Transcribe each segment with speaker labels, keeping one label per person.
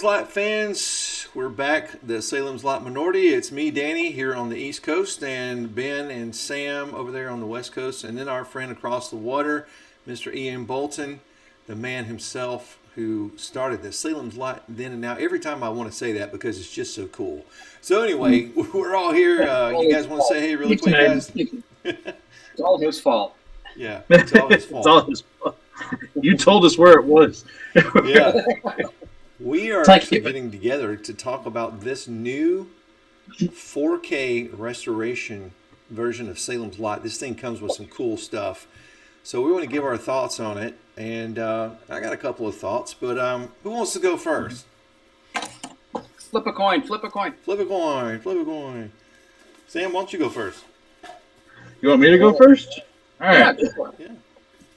Speaker 1: Lot fans, we're back. The Salem's Lot Minority. It's me, Danny, here on the East Coast, and Ben and Sam over there on the West Coast, and then our friend across the water, Mr. Ian Bolton, the man himself who started the Salem's Lot then and now. Every time I want to say that because it's just so cool. So anyway, we're all here. You guys want to say hey really quick, guys?
Speaker 2: It's all his fault.
Speaker 1: Yeah, it's all his fault.
Speaker 3: It's all his fault. You told us where it was.
Speaker 1: Yeah. We are actually getting together to talk about this new 4K restoration version of Salem's Lot. This thing comes with some cool stuff. So we want to give our thoughts on it. And I got a couple of thoughts, but who wants to go first?
Speaker 2: Flip a coin, flip a coin.
Speaker 1: Flip a coin, flip a coin. Sam, why don't you go first?
Speaker 3: You want me to go first? All right.
Speaker 2: Yeah.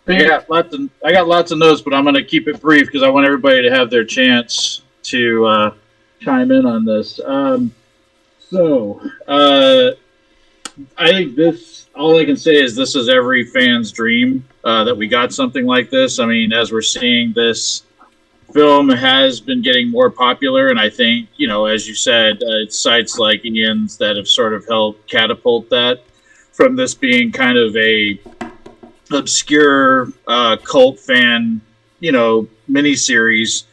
Speaker 3: I got lots of notes, but I'm going to keep it brief because I want everybody to have their chance to chime in on this. I think this. All I can say is this is every fan's dream that we got something like this. I mean, as we're seeing, this film has been getting more popular, and I think, as you said, it's sites like Ian's that have sort of helped catapult that from this being kind of a obscure cult fan, miniseries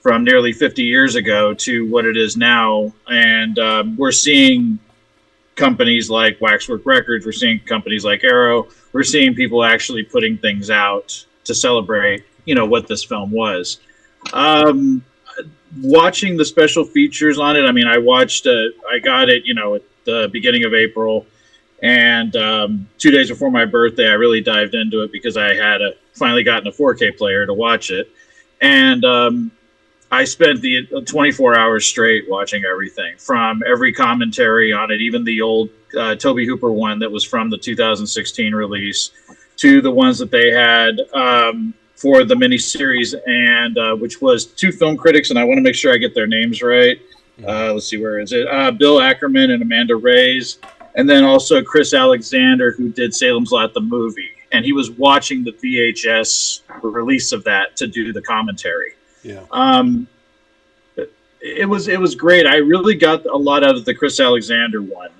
Speaker 3: from nearly 50 years ago to what it is now. And we're seeing companies like Waxwork Records, we're seeing companies like Arrow, we're seeing people actually putting things out to celebrate, what this film was. Watching the special features on it, I mean, I got it, at the beginning of April. And 2 days before my birthday, I really dived into it because I had finally gotten a 4K player to watch it. And I spent the 24 hours straight watching everything, from every commentary on it, even the old Tobe Hooper one that was from the 2016 release, to the ones that they had for the miniseries, and which was two film critics, and I want to make sure I get their names right. Let's see, where is it? Bill Ackerman and Amanda Reyes. And then also Chris Alexander, who did Salem's Lot, the movie. And he was watching the VHS release of that to do the commentary.
Speaker 1: Yeah.
Speaker 3: It was great. I really got a lot out of the Chris Alexander one.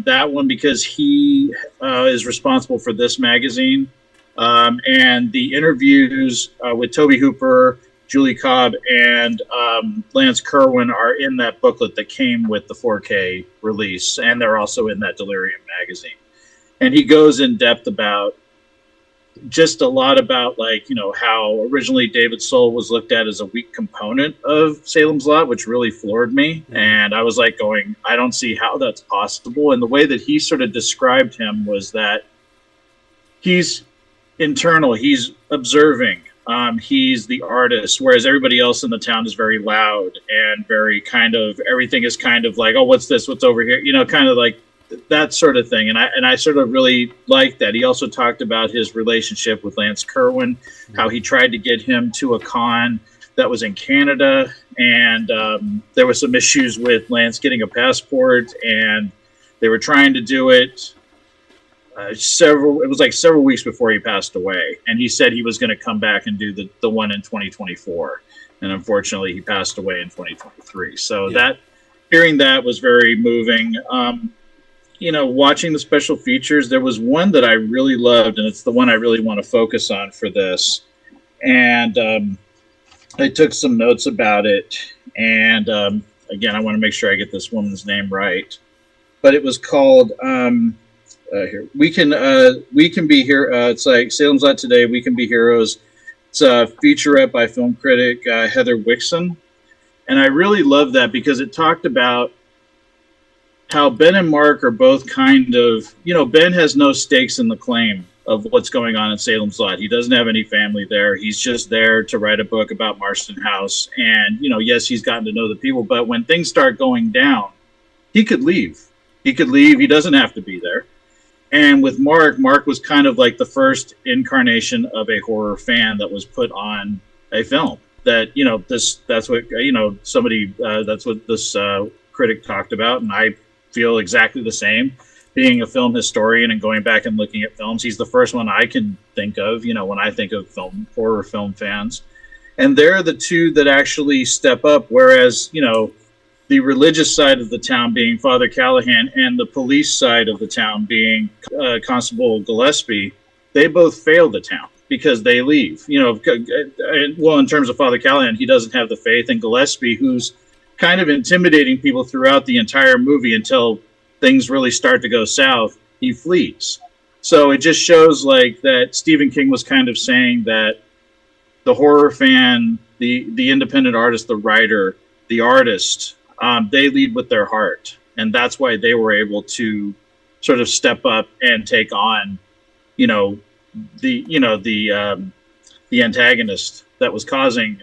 Speaker 3: That one because he is responsible for this magazine. And the interviews with Tobe Hooper, Julie Cobb, and Lance Kerwin are in that booklet that came with the 4K release, and they're also in that Delirium magazine. And he goes in depth about just a lot about, how originally David Soul was looked at as a weak component of Salem's Lot, which really floored me. Mm-hmm. And I was going, I don't see how that's possible. And the way that he sort of described him was that he's internal, he's observing. He's the artist, whereas everybody else in the town is very loud and very kind of, everything is kind of like, oh, what's this? What's over here? Kind of like that sort of thing. And I sort of really liked that. He also talked about his relationship with Lance Kerwin, how he tried to get him to a con that was in Canada. And there were some issues with Lance getting a passport, and they were trying to do it. It was several weeks before he passed away, and he said he was going to come back and do the one in 2024, and unfortunately he passed away in 2023. So hearing that was very moving. Watching the special features, there was one that I really loved, and it's the one I really want to focus on for this. And I took some notes about it, and again, I want to make sure I get this woman's name right, but it was called here. We can be here. It's like Salem's Lot Today. We Can Be Heroes. It's a featurette by film critic Heather Wixon, and I really love that because it talked about how Ben and Mark are both kind of, Ben has no stakes in the claim of what's going on in Salem's Lot. He doesn't have any family there. He's just there to write a book about Marston House, and yes, he's gotten to know the people, but when things start going down, he could leave. He doesn't have to be there. And with Mark was kind of like the first incarnation of a horror fan that was put on a film. That that's what that's what this critic talked about, and I feel exactly the same. Being a film historian and going back and looking at films, he's the first one I can think of. When I think of horror film fans, and they're the two that actually step up. Whereas, you know, the religious side of the town being Father Callahan and the police side of the town being Constable Gillespie, they both fail the town because they leave. You know, well, in terms of Father Callahan, he doesn't have the faith, and Gillespie, who's kind of intimidating people throughout the entire movie until things really start to go south, he flees. So it just shows like that Stephen King was kind of saying that the horror fan, the independent artist, the writer, the artist, they lead with their heart, and that's why they were able to sort of step up and take on, you know, the antagonist that was causing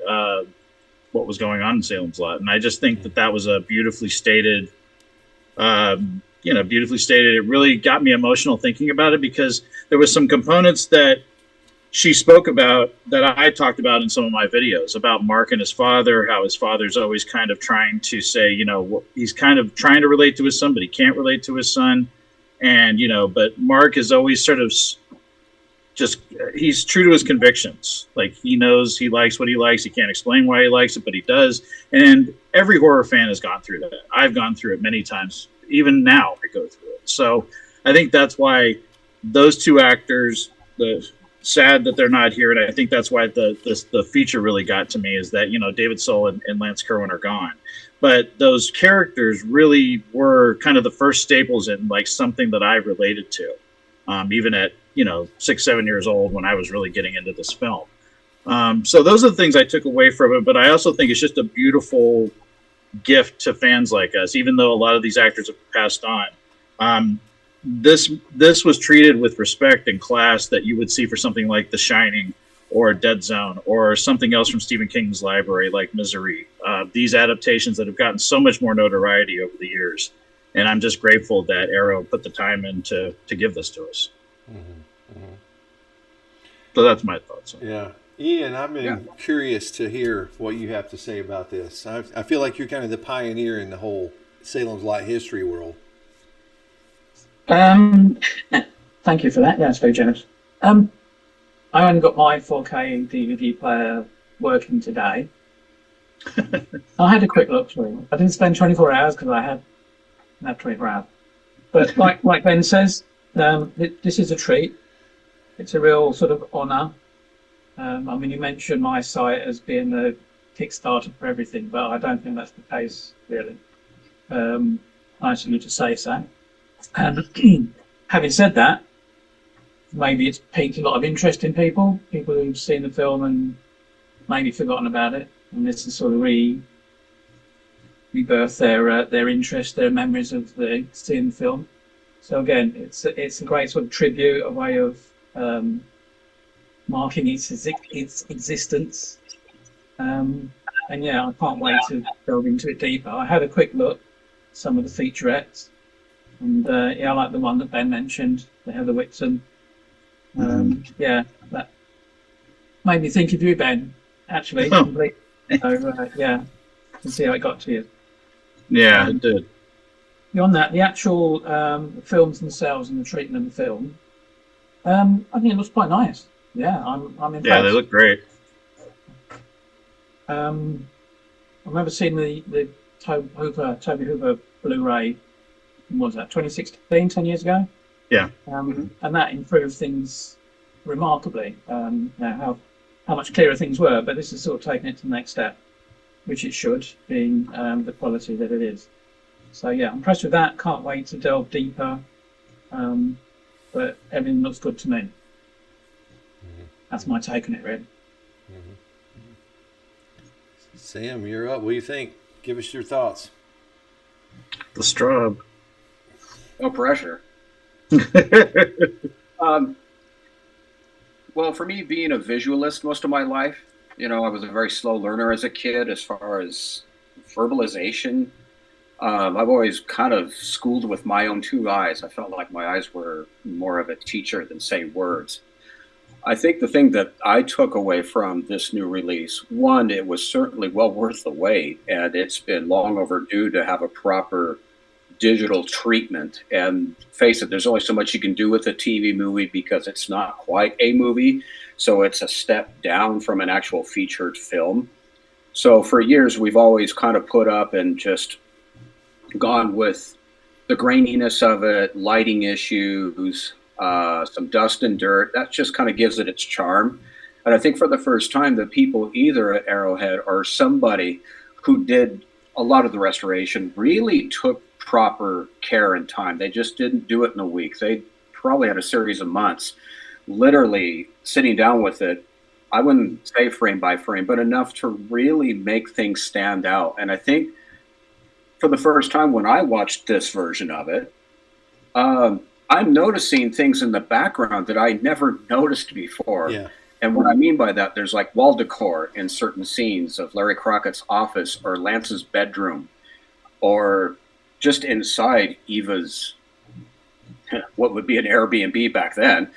Speaker 3: what was going on in Salem's Lot. And I just think that that was a beautifully stated, beautifully stated. It really got me emotional thinking about it because there was some components that she spoke about that I talked about in some of my videos about Mark and his father, how his father's always kind of trying to say, you know, he's kind of trying to relate to his son, but he can't relate to his son. And, you know, but Mark is always sort of just, he's true to his convictions. Like he knows he likes what he likes. He can't explain why he likes it, but he does. And every horror fan has gone through that. I've gone through it many times. Even now I go through it. So I think that's why those two actors, sad that they're not here, and I think that's why the feature really got to me is that, you know, David Soul and Lance Kerwin are gone, but those characters really were kind of the first staples in like something that I related to, even at, you know, 6-7 years old when I was really getting into this film. So those are the things I took away from it, but I also think it's just a beautiful gift to fans like us, even though a lot of these actors have passed on. This was treated with respect and class that you would see for something like The Shining or Dead Zone or something else from Stephen King's library like Misery. These adaptations that have gotten so much more notoriety over the years. And I'm just grateful that Arrow put the time in to give this to us. Mm-hmm. Mm-hmm. So that's my thoughts.
Speaker 1: Yeah. Ian, I've been curious to hear what you have to say about this. I feel like you're kind of the pioneer in the whole Salem's Lot history world.
Speaker 4: Thank you for that. Yeah, it's very generous. I only got my 4K DVD player working today. I had a quick look through. I didn't spend 24 hours because I had 24 hours. But like Ben says, this is a treat. It's a real sort of honour. I mean, you mentioned my site as being a Kickstarter for everything, but I don't think that's the case, really. Nice of you to say so. And having said that, maybe it's piqued a lot of interest in people who've seen the film and maybe forgotten about it. And this is sort of rebirth their interest, their memories of seeing the film. So again, it's a great sort of tribute, a way of marking its existence. And yeah, I can't wait to delve into it deeper. I had a quick look at some of the featurettes. And I like the one that Ben mentioned, the Heather Whitson. Yeah, that made me think of you, Ben. Actually, completely. So yeah, to see how it got to you.
Speaker 3: Yeah, it did.
Speaker 4: Beyond that, the actual films themselves and the treatment of the film, I think it looks quite nice. Yeah, I'm impressed.
Speaker 3: Yeah, they look great.
Speaker 4: I remember seeing the Toby Hooper Blu-ray. What was that, 2016, 10 years ago?
Speaker 3: Yeah.
Speaker 4: And that improved things remarkably. How much clearer things were, but this is sort of taking it to the next step, which it should, being the quality that it is. So yeah, I'm impressed with that. Can't wait to delve deeper. But everything looks good to me. Mm-hmm. That's my take on it, really.
Speaker 1: Mm-hmm. Sam, you're up. What do you think? Give us your thoughts.
Speaker 3: The Straub.
Speaker 2: No pressure. Well, for me, being a visualist most of my life, you know, I was a very slow learner as a kid as far as verbalization. I've always kind of schooled with my own two eyes. I felt like my eyes were more of a teacher than, say, words. I think the thing that I took away from this new release, one, it was certainly well worth the wait, and it's been long overdue to have a proper digital treatment. And face it, there's only so much you can do with a TV movie because it's not quite a movie. So it's a step down from an actual featured film. So for years, we've always kind of put up and just gone with the graininess of it, lighting issues, some dust and dirt. That just kind of gives it its charm. And I think for the first time, the people either at Arrowhead or somebody who did a lot of the restoration really took proper care and time. They just didn't do it in a week. They probably had a series of months, literally sitting down with it. I wouldn't say frame by frame, but enough to really make things stand out. And I think for the first time when I watched this version of it, I'm noticing things in the background that I never noticed before.
Speaker 1: Yeah.
Speaker 2: And what I mean by that, there's like wall decor in certain scenes of Larry Crockett's office or Lance's bedroom, or just inside Eva's, what would be an Airbnb back then.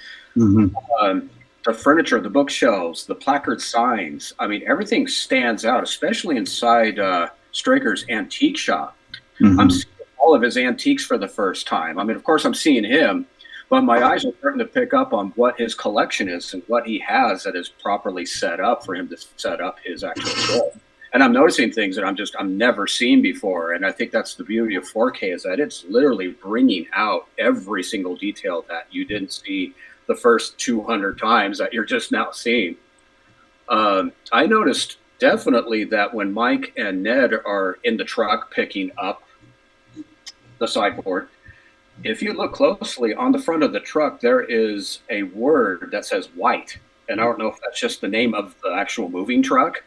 Speaker 2: The furniture, the bookshelves, the placard signs. I mean, everything stands out, especially inside Straker's antique shop. I'm seeing all of his antiques for the first time. I mean, of course, I'm seeing him, but my eyes are starting to pick up on what his collection is and what he has that is properly set up for him to set up his actual show. And I'm noticing things that I'm never seen before. And I think that's the beauty of 4K, is that it's literally bringing out every single detail that you didn't see the first 200 times that you're just now seeing. I noticed definitely that when Mike and Ned are in the truck picking up the sideboard, if you look closely on the front of the truck, there is a word that says white. And I don't know if that's just the name of the actual moving truck,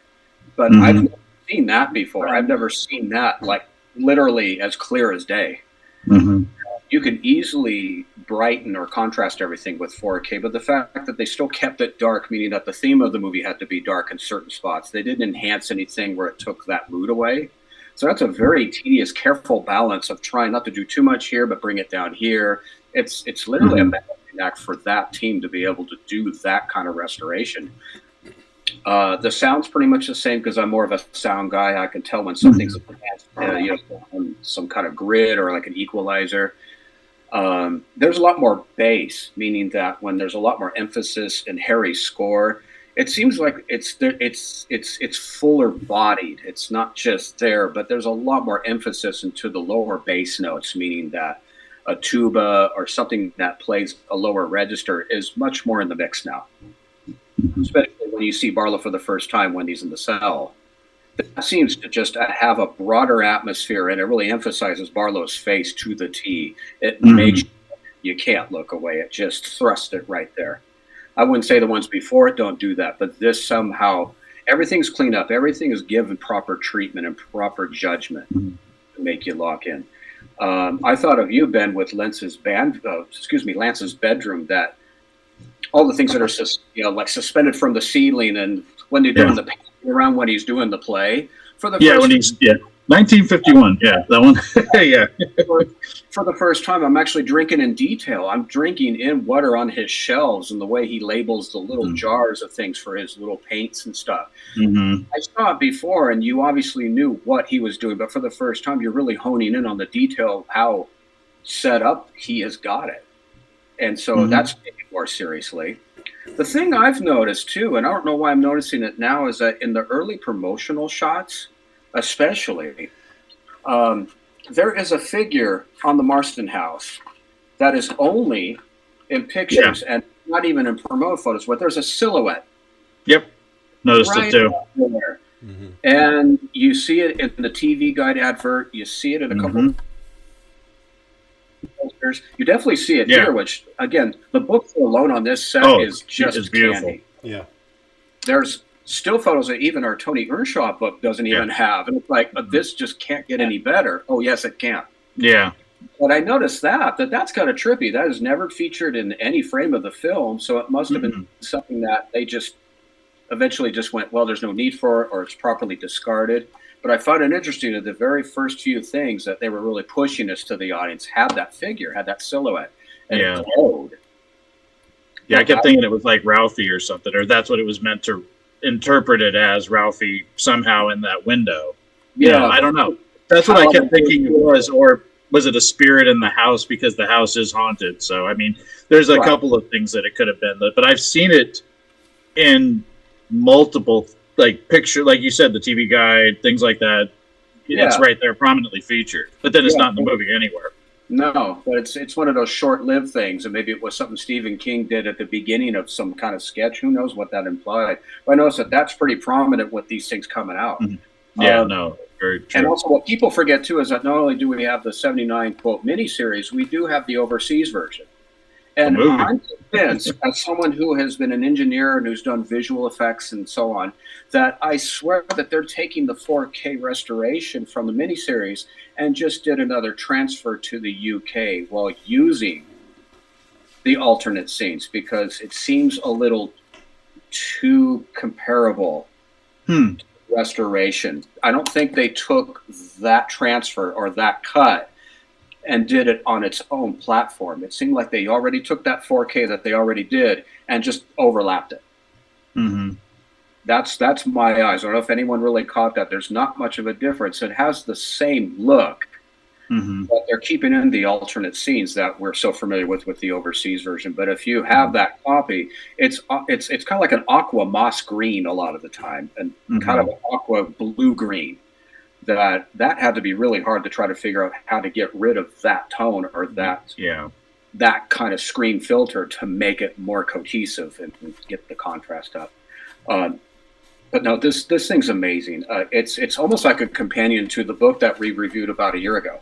Speaker 2: but I've never seen that before. I've never seen that like literally as clear as day. You can easily brighten or contrast everything with 4K, but the fact that they still kept it dark, meaning that the theme of the movie had to be dark in certain spots. They didn't enhance anything where it took that mood away. So that's a very tedious, careful balance of trying not to do too much here, but bring it down here. It's literally a balancing act for that team to be able to do that kind of restoration. The sound's pretty much the same because I'm more of a sound guy. I can tell when something's on some kind of grid or like an equalizer. There's a lot more bass, meaning that when there's a lot more emphasis in Harry's score, it seems like it's fuller bodied. It's not just there, but there's a lot more emphasis into the lower bass notes, meaning that a tuba or something that plays a lower register is much more in the mix now. Especially when you see Barlow for the first time when he's in the cell. That seems to just have a broader atmosphere, and it really emphasizes Barlow's face to the T. It makes you can't look away. It just thrusts it right there. I wouldn't say the ones before it don't do that, but this somehow, everything's cleaned up. Everything is given proper treatment and proper judgment to make you lock in. I thought of you, Ben, with Lance's bedroom, that all the things that are like suspended from the ceiling, and when they're doing the painting around when he's doing the play for the
Speaker 3: when he's 1951, that one.
Speaker 2: For the first time, I'm actually drinking in detail. I'm drinking in what are on his shelves and the way he labels the little jars of things for his little paints and stuff. I saw it before, and you obviously knew what he was doing, but for the first time, you're really honing in on the detail of how set up he has got it. And so that's taken more seriously. The thing I've noticed too, and I don't know why I'm noticing it now, is that in the early promotional shots, especially, there is a figure on the Marston house that is only in pictures and not even in promo photos, but there's a silhouette.
Speaker 3: Yep. Noticed it too.
Speaker 2: There. And you see it in the TV Guide advert. You see it in a couple posters. You definitely see it here, which, again, the book alone on this set is just
Speaker 3: beautiful.
Speaker 2: candy.
Speaker 1: Yeah.
Speaker 2: There's still photos that even our Tony Earnshaw book doesn't even have. And it's like, this just can't get any better. Oh, yes, it can.
Speaker 3: Yeah.
Speaker 2: But I noticed that's kind of trippy. That is never featured in any frame of the film. So it must have been something that they just eventually just went, well, there's no need for it, or it's properly discarded. But I found it interesting that the very first few things that they were really pushing us to the audience had that figure, had that silhouette. And it glowed.
Speaker 3: Yeah, I kept thinking it was like Ralphie or something, or that's what it was meant to interpret it as, Ralphie somehow in that window.
Speaker 2: Yeah.
Speaker 3: I don't know. That's what I kept thinking it was, or was it a spirit in the house because the house is haunted? So, I mean, there's a couple of things that it could have been, but I've seen it in multiple, like, picture, like you said, the TV guide, things like that. It's right there, prominently featured. But then it's not in the movie anywhere.
Speaker 2: No, but it's one of those short-lived things, and maybe it was something Stephen King did at the beginning of some kind of sketch. Who knows what that implied? But I noticed that that's pretty prominent with these things coming out.
Speaker 3: Mm-hmm. Yeah, no, very true.
Speaker 2: And also, what people forget too is that not only do we have the '79 quote miniseries, we do have the overseas version. And I'm convinced, as someone who has been an engineer and who's done visual effects and so on, that I swear that they're taking the 4K restoration from the miniseries and just did another transfer to the UK while using the alternate scenes, because it seems a little too comparable to restoration. I don't think they took that transfer or that cut and did it on its own platform. It seemed like they already took that 4K that they already did and just overlapped it.
Speaker 3: Mm-hmm.
Speaker 2: That's my eyes. I don't know if anyone really caught that. There's not much of a difference. It has the same look, but they're keeping in the alternate scenes that we're so familiar with the overseas version. But if you have that copy, it's kind of like an aqua moss green a lot of the time, and kind of an aqua blue green. That had to be really hard to try to figure out how to get rid of that tone or that kind of screen filter to make it more cohesive and get the contrast up. But no, this thing's amazing. It's almost like a companion to the book that we reviewed about a year ago.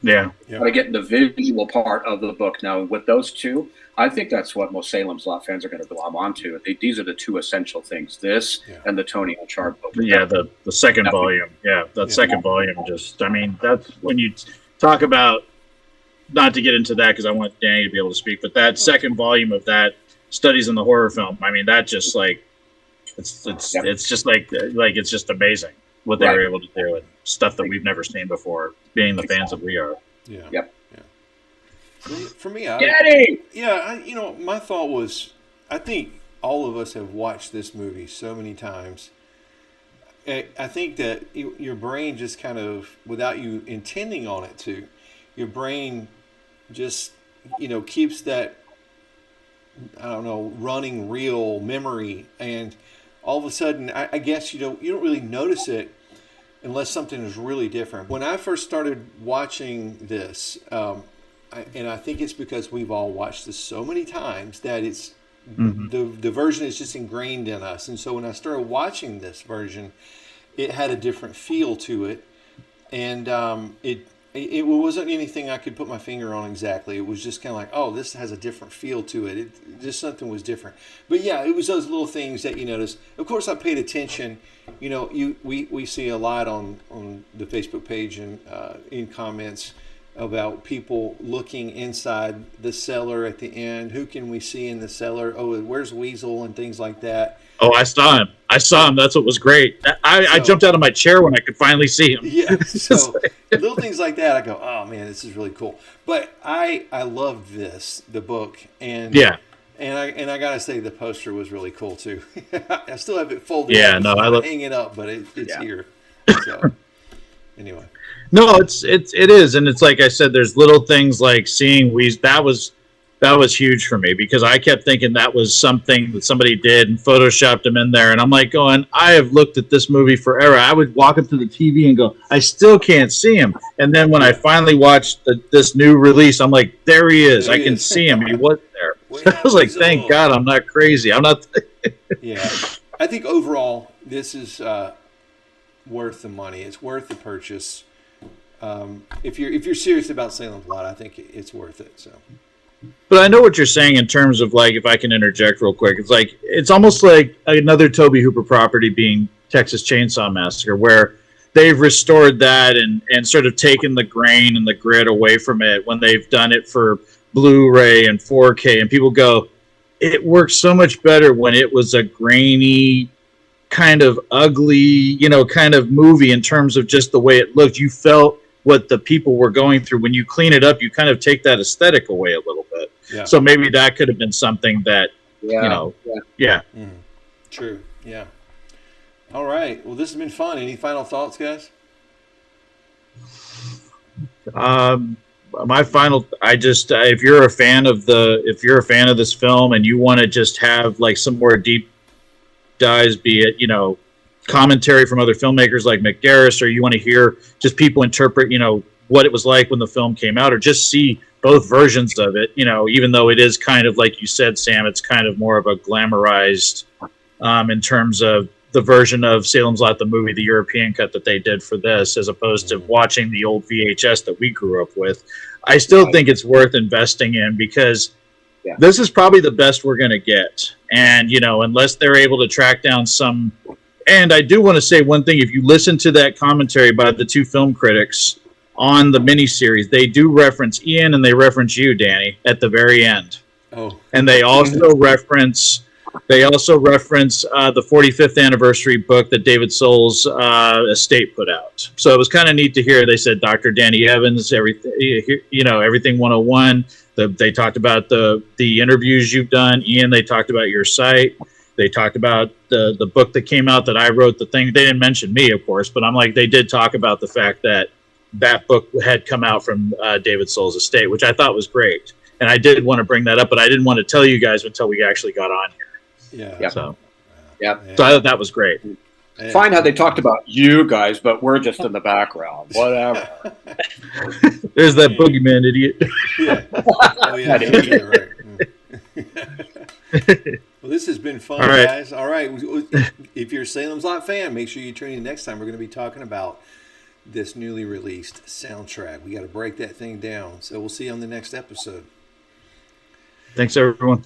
Speaker 3: Yeah.
Speaker 2: Got to get the visual part of the book. Now, with those two, I think that's what most Salem's Lot fans are going to glom onto. These are the two essential things, this and the Tony Char book.
Speaker 3: Yeah, the second volume. Yeah, that second volume just, I mean, that's when you talk about, not to get into that because I want Danny to be able to speak, but that second volume of that Studies in the Horror Film, I mean, that just like, it's just like it's just amazing what they were able to do and stuff that we've never seen before, being the fans that we are.
Speaker 1: Yeah.
Speaker 2: Yep.
Speaker 1: For me, my thought was, I think all of us have watched this movie so many times. I think that your brain just kind of, without you intending on it to, your brain just, keeps that, I don't know, running real memory, and all of a sudden, I guess you don't really notice it unless something is really different. When I first started watching this, and I think it's because we've all watched this so many times that it's the version is just ingrained in us. And so when I started watching this version, it had a different feel to it, and it wasn't anything I could put my finger on exactly. It was just kind of like, oh, this has a different feel to it. Just something was different. But yeah, it was those little things that you notice. Of course, I paid attention. We see a lot on the Facebook page and in comments about people looking inside the cellar at the end. Who can we see in the cellar? Oh, where's Weasel and things like that.
Speaker 3: Oh, I saw him. That's what was great. I jumped out of my chair when I could finally see him.
Speaker 1: Yeah, so little things like that, I go, oh man, this is really cool. But I loved the book, and and I gotta say the poster was really cool too. I still have it folded.
Speaker 3: Yeah,
Speaker 1: up.
Speaker 3: No,
Speaker 1: I hang it up, but it's here. So anyway.
Speaker 3: No, it is, and it's like I said. There's little things like seeing that was huge for me, because I kept thinking that was something that somebody did and photoshopped him in there, and I'm like going, I have looked at this movie forever. I would walk up to the TV and go, I still can't see him, and then when I finally watched this new release, I'm like, there he is. I can see him. He was there. I was like, thank God I'm not crazy. I'm not.
Speaker 1: Yeah, I think overall this is worth the money. It's worth the purchase. If you're serious about Salem's Lot, I think it's worth it. So,
Speaker 3: but I know what you're saying in terms of, like, if I can interject real quick, it's almost like another Tobe Hooper property being Texas Chainsaw Massacre, where they've restored that and sort of taken the grain and the grit away from it when they've done it for Blu-ray and 4K, and people go, it works so much better when it was a grainy, kind of ugly, kind of movie in terms of just the way it looked. You felt what the people were going through. When you clean it up, you kind of take that aesthetic away a little bit. Yeah. So maybe that could have been something that,
Speaker 1: True. Yeah. All right. Well, this has been fun. Any final thoughts, guys?
Speaker 3: My final, if you're a fan of this film and you want to just have like some more deep dives, be it, commentary from other filmmakers like Mick Garris, or you want to hear just people interpret, what it was like when the film came out, or just see both versions of it, even though it is kind of, like you said, Sam, it's kind of more of a glamorized in terms of the version of Salem's Lot, the movie, the European cut that they did for this, as opposed to watching the old VHS that we grew up with. I still think it's worth investing in, because this is probably the best we're going to get. And, unless they're able to track down some. And I do want to say one thing. If you listen to that commentary by the two film critics on the miniseries, they do reference Ian and they reference you, Danny, at the very end.
Speaker 1: Oh.
Speaker 3: And they also reference the 45th anniversary book that David Soul's estate put out. So it was kind of neat to hear. They said Dr. Danny Evans, everything 101. They talked about the interviews you've done, Ian. They talked about your site. They talked about the book that came out that I wrote. The thing, they didn't mention me, of course, but I'm like, they did talk about the fact that book had come out from David Soul's estate, which I thought was great. And I did want to bring that up, but I didn't want to tell you guys until we actually got on here.
Speaker 1: Yeah.
Speaker 3: So
Speaker 2: Yeah.
Speaker 3: So I thought that was great.
Speaker 2: Fine how they talked about you guys, but we're just in the background. Whatever.
Speaker 3: There's that boogeyman idiot.
Speaker 1: Yeah. Oh, yeah. Right. Well, this has been fun, guys. All right. If you're a Salem's Lot fan, make sure you tune in next time. We're going to be talking about this newly released soundtrack. We got to break that thing down. So we'll see you on the next episode.
Speaker 3: Thanks, everyone.